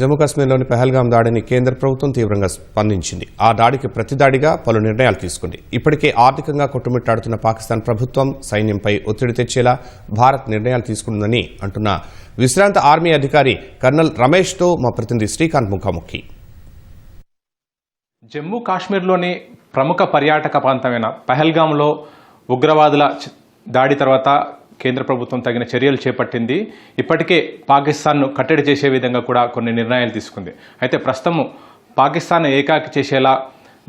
జమ్మూ కాశ్మీర్లోని పహల్గాం దాడిని కేంద్ర ప్రభుత్వం తీవ్రంగా స్పందించింది. ఆ దాడికి ప్రతిదాడిగా పలు నిర్ణయాలు తీసుకుంది. ఇప్పటికే ఆర్థికంగా కొట్టుమిట్టాడుతున్న పాకిస్తాన్ ప్రభుత్వం సైన్యంపై ఒత్తిడి తెచ్చేలా భారత్ నిర్ణయాలు తీసుకుంటుందని అంటున్న విశ్రాంత ఆర్మీ అధికారి కర్నల్ రమేష్తో మా ప్రతినిధి శ్రీకాంత్ ముఖాముఖి. జమ్మూ కాశ్మీర్లోని ప్రముఖ పర్యాటక ప్రాంతమైన పహల్గాంలో ఉగ్రవాదుల దాడి తర్వాత కేంద్ర ప్రభుత్వం తగిన చర్యలు చేపట్టింది. ఇప్పటికే పాకిస్తాన్ను కట్టడి చేసే విధంగా కూడా కొన్ని నిర్ణయాలు తీసుకుంది. అయితే ప్రస్తుతం పాకిస్తాన్ ఏకాకి చేసేలా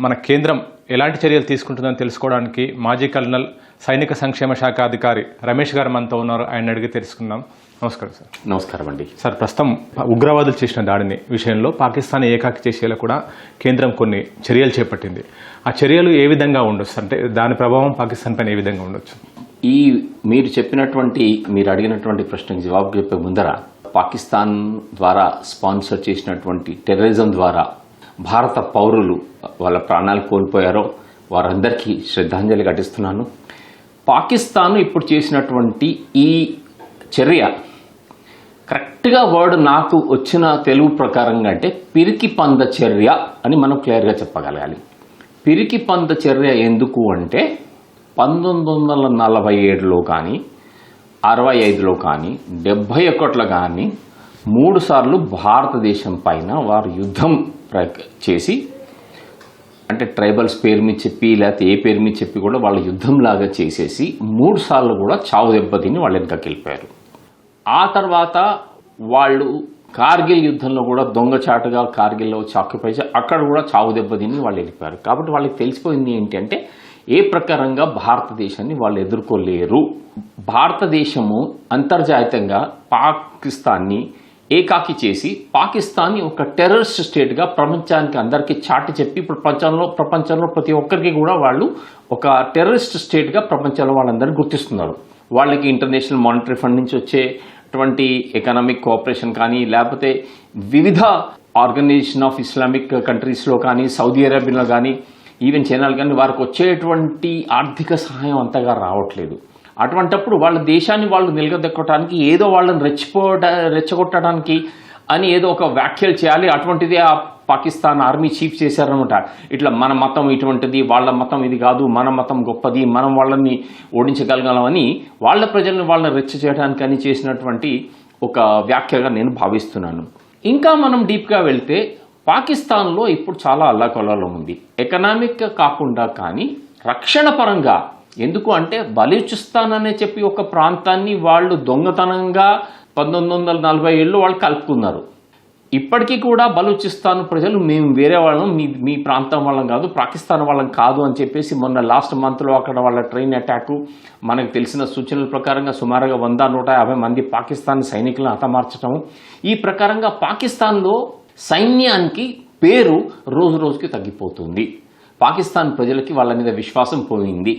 మన కేంద్రం ఎలాంటి చర్యలు తీసుకుంటుందని తెలుసుకోవడానికి మాజీ కల్నల్ సైనిక సంక్షేమ శాఖ అధికారి రమేష్ గారు మనతో ఉన్నారు. ఆయన అడిగి తెలుసుకుందాం. నమస్కారం సార్. నమస్కారం అండి. సార్, ప్రస్తుతం ఉగ్రవాదులు చేసిన దాడిని విషయంలో పాకిస్తాన్ ఏకాకి చేసేలా కూడా కేంద్రం కొన్ని చర్యలు చేపట్టింది. ఆ చర్యలు ఏ విధంగా ఉండొచ్చు, అంటే దాని ప్రభావం పాకిస్తాన్ పైన ఏ విధంగా ఉండొచ్చు? మీరు అడిగినటువంటి ప్రశ్నకు జవాబు చెప్పే ముందర పాకిస్తాన్ ద్వారా స్పాన్సర్ చేసినటువంటి టెర్రరిజం ద్వారా భారత పౌరులు వాళ్ళ ప్రాణాలు కోల్పోయారో వారందరికీ శ్రద్ధాంజలి ఘటిస్తున్నాను. పాకిస్తాన్ ఇప్పుడు చేసినటువంటి ఈ చర్య కరెక్ట్గా వర్డ్ నాకు వచ్చిన తెలుగు ప్రకారంగా అంటే పిరికి పంద చర్య అని మనం క్లియర్గా చెప్పగలగాలి. పిరికి పంద చర్య ఎందుకు అంటే 1947లో కానీ 65లో కానీ 71లో కానీ 3 సార్లు భారతదేశం పైన వారు యుద్ధం చేసి, అంటే ట్రైబల్స్ పేరు మీద చెప్పి లేకపోతే ఏ పేరు మీద చెప్పి కూడా వాళ్ళ యుద్ధంలాగా చేసేసి 3 సార్లు కూడా చావు దెబ్బతిని వాళ్ళు వెనకకి వెళ్ళిపోయారు. ఆ తర్వాత వాళ్ళు కార్గిల్ యుద్ధంలో కూడా దొంగచాటుగా కార్గిల్లో ఆక్యుపై చేసి అక్కడ కూడా చావు దెబ్బతిని వాళ్ళు వెళ్ళిపోయారు. కాబట్టి వాళ్ళకి తెలిసిపోయింది ఏంటి అంటే ఏ ప్రకారంగా భారతదేశాన్ని వాళ్ళు ఎదుర్కోలేరు. భారతదేశము అంతర్జాతీయంగా పాకిస్తాన్ని ఏకాకి చేసి పాకిస్తాన్ని ఒక టెర్రరిస్ట్ స్టేట్గా ప్రపంచానికి అందరికీ చాటి చెప్పి ఇప్పుడు ప్రపంచంలో ప్రతి ఒక్కరికి కూడా వాళ్ళు ఒక టెర్రరిస్ట్ స్టేట్గా ప్రపంచంలో వాళ్ళందరినీ గుర్తిస్తున్నారు. వాళ్ళకి ఇంటర్నేషనల్ మానిటరీ ఫండ్ నుంచి వచ్చేటువంటి ఎకనామిక్ కోఆపరేషన్ కానీ లేకపోతే వివిధ ఆర్గనైజేషన్ ఆఫ్ ఇస్లామిక్ కంట్రీస్లో కానీ సౌదీ అరేబియాలో కానీ ఈవెన్ చైనాలో కానీ వారికి వచ్చేటువంటి ఆర్థిక సహాయం అంతగా రావట్లేదు. అటువంటప్పుడు వాళ్ళ దేశాన్ని వాళ్ళు నిలగదెక్కడానికి ఏదో వాళ్ళని రెచ్చగొట్టడానికి అని ఏదో ఒక వ్యాఖ్యలు చేయాలి. అటువంటిది ఆ పాకిస్తాన్ ఆర్మీ చీఫ్ చేశారనమాట. ఇట్లా మన మతం ఇటువంటిది, వాళ్ళ మతం ఇది కాదు, మన మతం గొప్పది, మనం వాళ్ళని ఓడించగలగాలని వాళ్ళ ప్రజల్ని వాళ్ళని రెచ్చ చేయడానికి అని చేసినటువంటి ఒక వ్యాఖ్యగా నేను భావిస్తున్నాను. ఇంకా మనం డీప్గా వెళ్తే పాకిస్తాన్లో ఇప్పుడు చాలా అల్లకల్లోలం ఉంది. ఎకనామిక్ కాకుండా కానీ రక్షణ పరంగా. ఎందుకు అంటే బలూచిస్తాన్ అనే చెప్పి ఒక ప్రాంతాన్ని వాళ్ళు దొంగతనంగా 1947లో వాళ్ళు కలుపుకున్నారు. ఇప్పటికీ కూడా బలూచిస్తాన్ ప్రజలు మేము వేరే వాళ్ళం, మీ ప్రాంతం వాళ్ళం కాదు, పాకిస్తాన్ వాళ్ళం కాదు అని చెప్పేసి మొన్న లాస్ట్ మంత్లో అక్కడ వాళ్ళ ట్రైన్ అటాక్ మనకు తెలిసిన సూచనల ప్రకారంగా సుమారుగా 100-150 మంది పాకిస్తాన్ సైనికులను హతమార్చడం. ఈ ప్రకారంగా పాకిస్తాన్లో సైన్యానికి పేరు రోజు రోజుకి తగ్గిపోతుంది. పాకిస్తాన్ ప్రజలకి వాళ్ళ మీద విశ్వాసం పోయింది.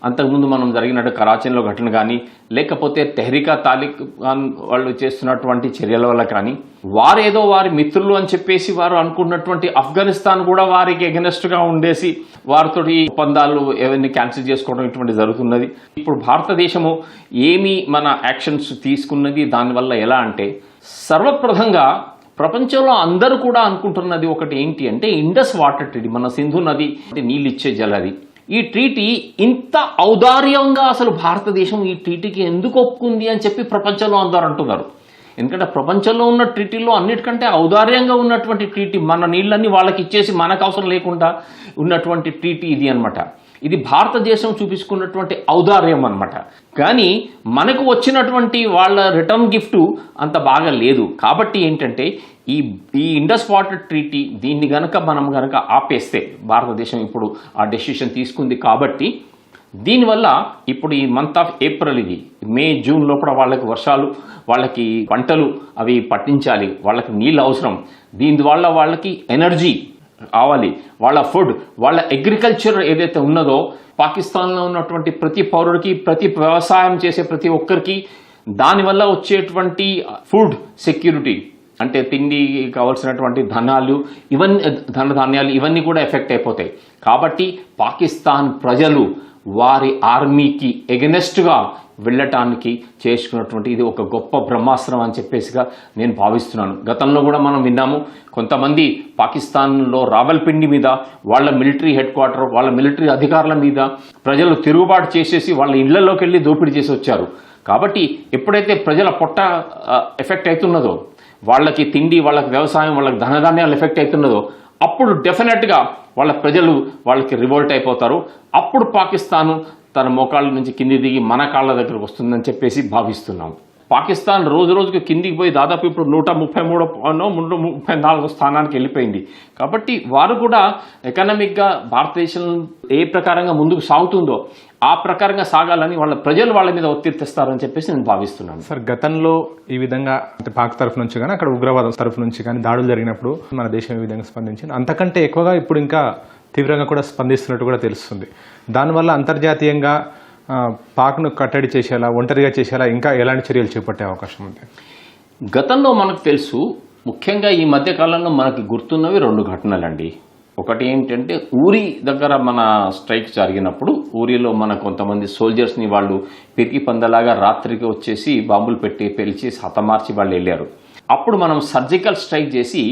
అంతకుముందు మనం జరిగినట్టు కరాచీలో ఘటన కానీ లేకపోతే తెహ్రీకా తాలిబాన్ వాళ్ళు చేస్తున్నటువంటి చర్యల వల్ల కానీ వారేదో వారి మిత్రులు అని చెప్పేసి వారు అనుకున్నటువంటి ఆఫ్ఘనిస్తాన్ కూడా వారికి ఎగనెస్ట్గా ఉండేసి వారితోటి ఒప్పందాలు ఎవరిని క్యాన్సిల్ చేసుకోవడం ఇటువంటి జరుగుతున్నది. ఇప్పుడు భారతదేశము ఏమి మన యాక్షన్స్ తీసుకున్నది దానివల్ల ఎలా అంటే సర్వప్రథంగా ప్రపంచంలో అందరూ కూడా అనుకుంటున్నది ఒకటి ఏంటి అంటే ఇండస్ వాటర్ ట్రీటీ, మన సింధు నది నీళ్ళు ఇచ్చే జలది. ఈ ట్రీటీ ఇంత ఔదార్యంగా అసలు భారతదేశం ఈ ట్రీటీకి ఎందుకు ఒప్పుకుంది అని చెప్పి ప్రపంచంలో అందరూ అంటున్నారు. ఎందుకంటే ప్రపంచంలో ఉన్న ట్రీటీల్లో అన్నిటికంటే ఔదార్యంగా ఉన్నటువంటి ట్రీటీ, మన నీళ్ళన్నీ వాళ్ళకి ఇచ్చేసి మనకు అవసరం లేకుండా ఉన్నటువంటి ట్రీటీ ఇది అనమాట. ఇది భారతదేశం చూపించుకున్నటువంటి ఔదార్యం అనమాట. కానీ మనకు వచ్చినటువంటి వాళ్ళ రిటర్న్ గిఫ్ట్ అంత బాగా లేదు. కాబట్టి ఏంటంటే ఈ ఇండస్ వాటర్ ట్రీటీ దీన్ని మనం ఆపేస్తే, భారతదేశం ఇప్పుడు ఆ డెసిషన్ తీసుకుంది కాబట్టి దీనివల్ల ఇప్పుడు ఈ మంత్ ఆఫ్ ఏప్రిల్, ఇది మే జూన్ లోపల వాళ్ళకి వర్షాలు, వాళ్ళకి పంటలు అవి పట్టించాలి, వాళ్ళకి నీళ్ళు అవసరం. దీనివల్ల వాళ్ళకి ఎనర్జీ కావాలి, వాళ్ళ ఫుడ్, వాళ్ళ అగ్రికల్చర్ ఏదైతే ఉన్నదో పాకిస్తాన్లో ఉన్నటువంటి ప్రతి పౌరుడికి, ప్రతి వ్యవసాయం చేసే ప్రతి ఒక్కరికి దానివల్ల వచ్చేటువంటి ఫుడ్ సెక్యూరిటీ అంటే తిండి కావాల్సినటువంటి ధనధాన్యాలు ఇవన్నీ కూడా ఎఫెక్ట్ అయిపోతాయి. కాబట్టి పాకిస్తాన్ ప్రజలు వారి ఆర్మీకి ఎగనెస్ట్గా వెళ్ళటానికి చేసుకున్నటువంటి ఇది ఒక గొప్ప బ్రహ్మాస్త్రం అని చెప్పేసిగా నేను భావిస్తున్నాను. గతంలో కూడా మనం విన్నాము, కొంతమంది పాకిస్తాన్లో రావల్పిండి మీద వాళ్ళ మిలిటరీ హెడ్ క్వార్టర్, వాళ్ళ మిలిటరీ అధికారుల మీద ప్రజలు తిరుగుబాటు చేసేసి వాళ్ళ ఇళ్లలోకి వెళ్ళి దోపిడీ చేసి వచ్చారు. కాబట్టి ఎప్పుడైతే ప్రజల పొట్ట ఎఫెక్ట్ అవుతున్నదో, వాళ్ళకి తిండి, వాళ్ళకి వ్యవసాయం, వాళ్ళకి ధనధాన్యాలు ఎఫెక్ట్ అవుతున్నదో, అప్పుడు డెఫినెట్గా వాళ్ళ ప్రజలు వాళ్ళకి రివోల్ట్ అయిపోతారు. అప్పుడు పాకిస్తాను తన మోకాళ్ళ నుంచి కింది దిగి మన కాళ్ళ దగ్గరకు వస్తుందని చెప్పేసి భావిస్తున్నాం. పాకిస్తాన్ రోజు రోజుకు కిందికి పోయి దాదాపు ఇప్పుడు 133-134 స్థానానికి వెళ్ళిపోయింది. కాబట్టి వారు కూడా ఎకనామిక్గా భారతదేశం ఏ ప్రకారంగా ముందుకు సాగుతుందో ఆ ప్రకారంగా సాగాలని వాళ్ళ ప్రజలు వాళ్ళ మీద ఒత్తిడి తెస్తారని చెప్పేసి నేను భావిస్తున్నాను. సార్, గతంలో ఈ విధంగా అంటే పాక్ తరఫు నుంచి కానీ అక్కడ ఉగ్రవాదం తరఫు నుంచి కానీ దాడులు జరిగినప్పుడు మన దేశం ఈ విధంగా స్పందించింది. అంతకంటే ఎక్కువగా ఇప్పుడు ఇంకా తీవ్రంగా కూడా స్పందిస్తున్నట్టు కూడా తెలుస్తుంది. దానివల్ల అంతర్జాతీయంగా పాక్ను కట్టడి చేసేలా, ఒంటరిగా చేసేలా ఇంకా ఎలాంటి చర్యలు చేపట్టే అవకాశం ఉంది? గతంలో మనకు తెలుసు, ముఖ్యంగా ఈ మధ్య కాలంలో మనకి గుర్తున్నవి 2 ఘటనలండి. ఒకటి ఏంటంటే ఊరి దగ్గర మన స్ట్రైక్ జరిగినప్పుడు ఊరిలో మన కొంతమంది సోల్జర్స్ని వాళ్ళు పిరికి పందలాగా రాత్రికి వచ్చేసి బాంబులు పెట్టి పేల్చేసి హతమార్చి వాళ్ళు వెళ్ళారు. అప్పుడు మనం సర్జికల్ స్ట్రైక్ చేసి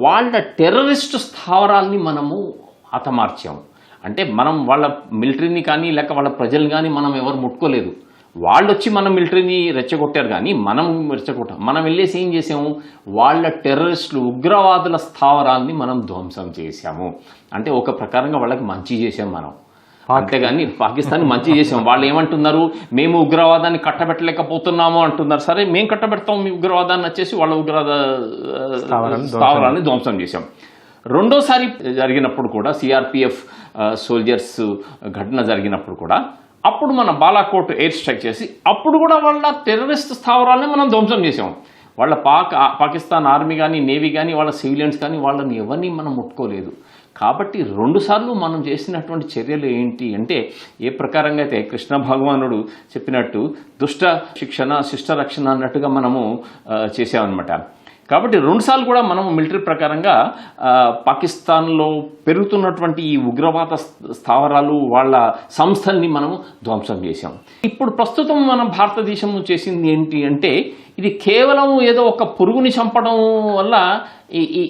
వాళ్ళ టెర్రరిస్ట్ స్థావరాల్ని మనము హతమార్చాము. అంటే మనం వాళ్ళ మిలిటరీని కానీ లేక వాళ్ళ ప్రజలు కానీ మనం ఎవరు ముట్టుకోలేదు. వాళ్ళు వచ్చి మన మిలిటరీని రెచ్చగొట్టారు కానీ మనం రెచ్చగొట్టాం. మనం వెళ్ళేసి ఏం చేసాము, వాళ్ళ టెర్రరిస్టులు, ఉగ్రవాదుల స్థావరాల్ని మనం ధ్వంసం చేశాము. అంటే ఒక ప్రకారంగా వాళ్ళకి మంచి చేసాం మనం, అంతేగాని పాకిస్తాన్ మంచి చేసాం. వాళ్ళు ఏమంటున్నారు, మేము ఉగ్రవాదాన్ని కట్టబెట్టలేకపోతున్నాము అంటున్నారు. సరే, మేము కట్టబెడతాం మీ ఉగ్రవాదాన్ని వచ్చేసి వాళ్ళ ఉగ్రవాద స్థావరాన్ని ధ్వంసం చేశాం. రెండోసారి జరిగినప్పుడు కూడా సిఆర్పిఎఫ్ సోల్జర్స్ ఘటన జరిగినప్పుడు కూడా అప్పుడు మన బాలాకోట్ ఎయిర్ స్ట్రైక్ చేసి అప్పుడు కూడా వాళ్ళ టెర్రరిస్ట్ స్థావరాలని మనం ధ్వంసం చేసాం. వాళ్ళ పాకిస్తాన్ ఆర్మీ కానీ, నేవీ కానీ, వాళ్ళ సివిలియన్స్ కానీ వాళ్ళని ఎవరిని మనం ముట్టుకోలేదు. కాబట్టి 2 సార్లు మనం చేసినటువంటి చర్యలు ఏంటి అంటే, ఏ ప్రకారంగా అయితే కృష్ణ భగవానుడు చెప్పినట్టు దుష్ట శిక్షణ శిష్ట రక్షణ అన్నట్టుగా మనము చేసామన్నమాట. కాబట్టి 2 సార్లు కూడా మనం మిలిటరీ ప్రకారంగా పాకిస్తాన్లో పెరుగుతున్నటువంటి ఈ ఉగ్రవాద స్థావరాలు, వాళ్ళ సంస్థల్ని మనము ధ్వంసం చేశాం. ఇప్పుడు ప్రస్తుతం మనం భారతదేశం చేసింది ఏంటి అంటే, ఇది కేవలం ఏదో ఒక పురుగుని చంపడం వల్ల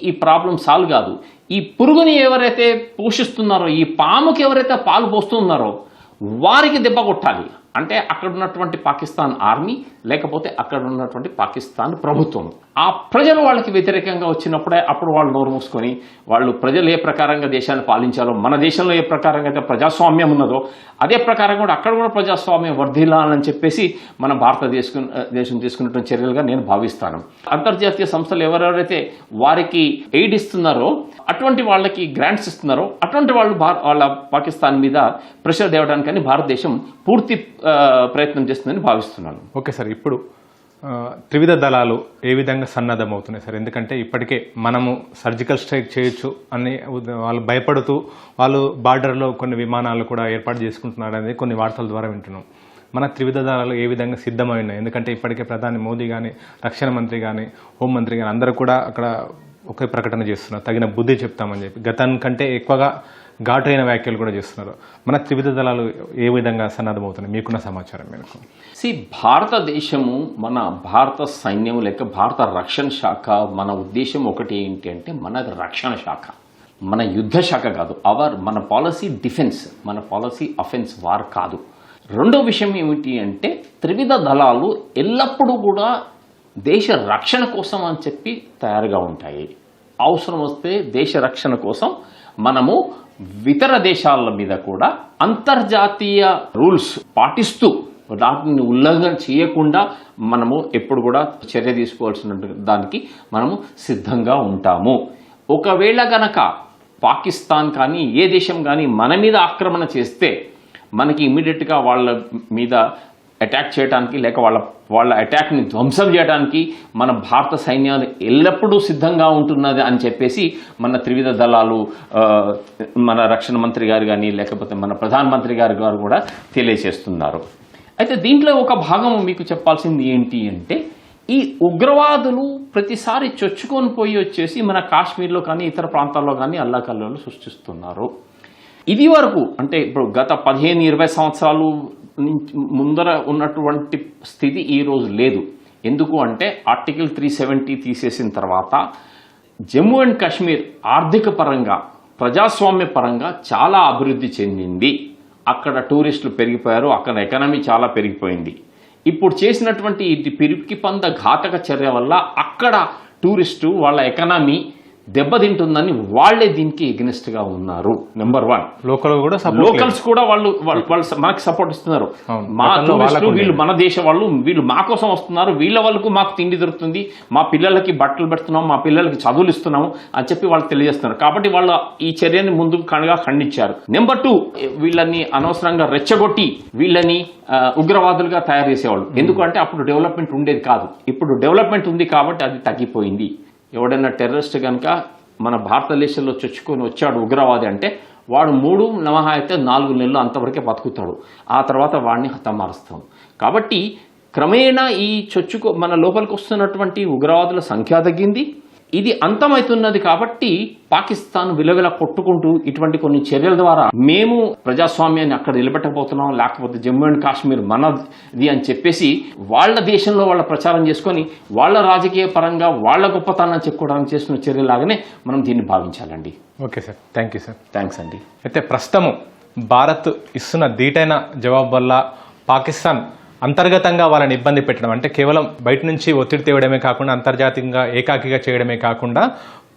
ఈ ప్రాబ్లం సాల్వ్ కాదు. ఈ పురుగుని ఎవరైతే పోషిస్తున్నారో, ఈ పాముకి ఎవరైతే పాలు పోస్తున్నారో వారికి దెబ్బ కొట్టాలి. అంటే అక్కడ ఉన్నటువంటి పాకిస్తాన్ ఆర్మీ, లేకపోతే అక్కడ ఉన్నటువంటి పాకిస్తాన్ ప్రభుత్వం, ఆ ప్రజలు వాళ్ళకి వ్యతిరేకంగా వచ్చినప్పుడే అప్పుడు వాళ్ళు నోరు మూసుకొని వాళ్ళు ప్రజలు ఏ ప్రకారంగా దేశాన్ని పాలించాలో, మన దేశంలో ఏ ప్రకారంగా అయితే ప్రజాస్వామ్యం ఉన్నదో అదే ప్రకారం కూడా అక్కడ కూడా ప్రజాస్వామ్యం వర్ధిల్లాలని చెప్పేసి మన భారతదేశం తీసుకున్నటువంటి చర్యలుగా నేను భావిస్తాను. అంతర్జాతీయ సంస్థలు ఎవరెవరైతే వారికి ఎయిడ్ ఇస్తున్నారో, అటువంటి వాళ్ళకి గ్రాంట్స్ ఇస్తున్నారో, అటువంటి వాళ్ళు వాళ్ళ పాకిస్తాన్ మీద ప్రెషర్ తేవడానికని భారతదేశం పూర్తి ప్రయత్నం చేస్తుందని భావిస్తున్నాను. ఓకే సార్, ఇప్పుడు త్రివిధ దళాలు ఏ విధంగా సన్నద్ధమవుతున్నాయి సార్? ఎందుకంటే ఇప్పటికే మనము సర్జికల్ స్ట్రైక్ చేయొచ్చు అని వాళ్ళు భయపడుతూ వాళ్ళు బార్డర్లో కొన్ని విమానాలు కూడా ఏర్పాటు చేసుకుంటున్నారు అనేది కొన్ని వార్తల ద్వారా వింటున్నాం. మన త్రివిధ దళాలు ఏ విధంగా సిద్ధమై ఉన్నాయి? ఎందుకంటే ఇప్పటికే ప్రధాని మోదీ కానీ, రక్షణ మంత్రి కానీ, హోంమంత్రి కానీ అందరూ కూడా అక్కడ ఒకే ప్రకటన చేస్తున్నారు, తగిన బుద్ధి చెప్తామని చెప్పి. గతం కంటే ఎక్కువగా ఘాటైన వ్యాఖ్యలు కూడా చేస్తున్నారు. మన త్రివిధ దళాలు ఏ విధంగా సన్నద్ధమవుతున్నాయి మీకున్న సమాచారం మేరకు? భారతదేశము, మన భారత సైన్యం లేక భారత రక్షణ శాఖ, మన ఉద్దేశం ఒకటి ఏంటి అంటే, మన రక్షణ శాఖ, మన యుద్ధ శాఖ కాదు. మన పాలసీ డిఫెన్స్, మన పాలసీ అఫెన్స్ వార్ కాదు. రెండో విషయం ఏమిటి అంటే, త్రివిధ దళాలు ఎల్లప్పుడూ కూడా దేశ రక్షణ కోసం అని చెప్పి తయారుగా ఉంటాయి. అవసరం వస్తే దేశ రక్షణ కోసం మనము ఇతర దేశాల మీద కూడా అంతర్జాతీయ రూల్స్ పాటిస్తూ వాటిని ఉల్లంఘన చేయకుండా మనము ఎప్పుడు కూడా చర్య తీసుకోవాల్సిన దానికి మనము సిద్ధంగా ఉంటాము. ఒకవేళ గనక పాకిస్తాన్ కానీ ఏ దేశం కానీ మన మీద ఆక్రమణ చేస్తే మనకి ఇమ్మీడియట్గా వాళ్ళ మీద అటాక్ చేయడానికి లేక వాళ్ళ అటాక్ని ధ్వంసం చేయడానికి మన భారత సైన్యాలు ఎల్లప్పుడూ సిద్ధంగా ఉంటున్నది అని చెప్పేసి మన త్రివిధ దళాలు, మన రక్షణ మంత్రి గారు కానీ లేకపోతే మన ప్రధానమంత్రి గారు కూడా తెలియజేస్తున్నారు. అయితే దీంట్లో ఒక భాగం మీకు చెప్పాల్సింది ఏంటి అంటే, ఈ ఉగ్రవాదులు ప్రతిసారి చొచ్చుకొని పోయి వచ్చేసి మన కాశ్మీర్లో కానీ ఇతర ప్రాంతాల్లో కానీ అల్లాకల్లోలు సృష్టిస్తున్నారు. ఇది వరకు అంటే ఇప్పుడు గత 15-20 సంవత్సరాలు ముందర ఉన్నటువంటి స్థితి ఈరోజు లేదు. ఎందుకు అంటే ఆర్టికల్ 370 తీసేసిన తర్వాత జమ్మూ అండ్ కాశ్మీర్ ఆర్థిక పరంగా, ప్రజాస్వామ్య పరంగా చాలా అభివృద్ధి చెందింది. అక్కడ టూరిస్టులు పెరిగిపోయారు, అక్కడ ఎకానమీ చాలా పెరిగిపోయింది. ఇప్పుడు చేసినటువంటి ఇది పిరికి పంద ఘాతక చర్య వల్ల అక్కడ టూరిస్టు వాళ్ళ ఎకానమీ దెబ్బతింటుందని వాళ్లే దీనికి ఎగ్నెస్ట్ గా ఉన్నారు. నెంబర్ 1 లోకల్స్ కూడా వాళ్ళు మనకి సపోర్ట్ ఇస్తున్నారు. మా టూరిస్టులు వీళ్ళు మన దేశ వాళ్ళు, వీళ్ళు మా కోసం వస్తున్నారు, వీళ్ళ వాళ్ళకు మాకు తిండి దొరుకుతుంది, మా పిల్లలకి బట్టలు పెడుతున్నాం, మా పిల్లలకి చదువులు ఇస్తున్నాము అని చెప్పి వాళ్ళు తెలియజేస్తున్నారు. కాబట్టి వాళ్ళు ఈ చర్యని ముందుకు కనుగా ఖండించారు. నెంబర్ 2, వీళ్ళని అనవసరంగా రెచ్చగొట్టి వీళ్ళని ఉగ్రవాదులుగా తయారు చేసేవాళ్ళు. ఎందుకంటే అప్పుడు డెవలప్మెంట్ ఉండేది కాదు, ఇప్పుడు డెవలప్మెంట్ ఉంది కాబట్టి అది తగ్గిపోయింది. ఎవడైనా టెర్రరిస్ట్ కనుక మన భారతదేశంలో చొచ్చుకొని వచ్చాడు ఉగ్రవాది అంటే వాడు 3 అయితే 4 నెలలు అంతవరకే బతుకుతాడు. ఆ తర్వాత వాడిని హతమారుస్తాం. కాబట్టి క్రమేణా ఈ మన లోపలికి వస్తున్నటువంటి ఉగ్రవాదుల సంఖ్య తగ్గింది. ఇది అంతమవుతున్నది. కాబట్టి పాకిస్తాన్ విలవిల కొట్టుకుంటూ ఇటువంటి కొన్ని చర్యల ద్వారా మేము ప్రజాస్వామ్యాన్ని అక్కడ నిలబెట్టకపోతున్నాం, లేకపోతే జమ్మూ అండ్ కాశ్మీర్ మనది అని చెప్పేసి వాళ్ళ దేశంలో వాళ్ళ ప్రచారం చేసుకొని వాళ్ళ రాజకీయ పరంగా వాళ్ళ గొప్పతనాన్ని చెప్పుకోవడానికి చేస్తున్న చర్యలాగానే మనం దీన్ని భావించాలండి. Okay sir, thank you sir. Thanks అండి. అయితే ప్రస్తుతం భారత్ ఇస్తున్న ధీటైన జవాబు వల్ల పాకిస్తాన్ అంతర్గతంగా వాళ్ళని ఇబ్బంది పెట్టడం, అంటే కేవలం బయట నుంచి ఒత్తిడి తేవడమే కాకుండా అంతర్జాతీయంగా ఏకాకిగా చేయడమే కాకుండా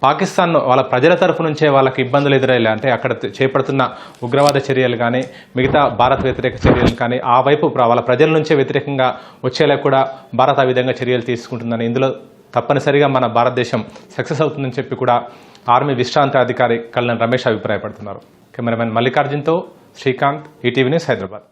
పాకిస్తాన్ వాళ్ళ ప్రజల తరఫు నుంచే వాళ్ళకి ఇబ్బందులు ఎదురయ్యేలా, అంటే అక్కడ చేపడుతున్న ఉగ్రవాద చర్యలు కానీ మిగతా భారత్ వ్యతిరేక చర్యలు కానీ ఆ వైపు వాళ్ళ ప్రజల నుంచే వ్యతిరేకంగా వచ్చేలా కూడా భారత్ ఆ విధంగా చర్యలు తీసుకుంటుందని, ఇందులో తప్పనిసరిగా మన భారతదేశం సక్సెస్ అవుతుందని చెప్పి కూడా ఆర్మీ విశ్రాంత అధికారి కల్నల్ రమేష్ అభిప్రాయపడుతున్నారు. కెమెరామెన్ మల్లికార్జున్తో శ్రీకాంత్, ఈటీవీ న్యూస్, హైదరాబాద్.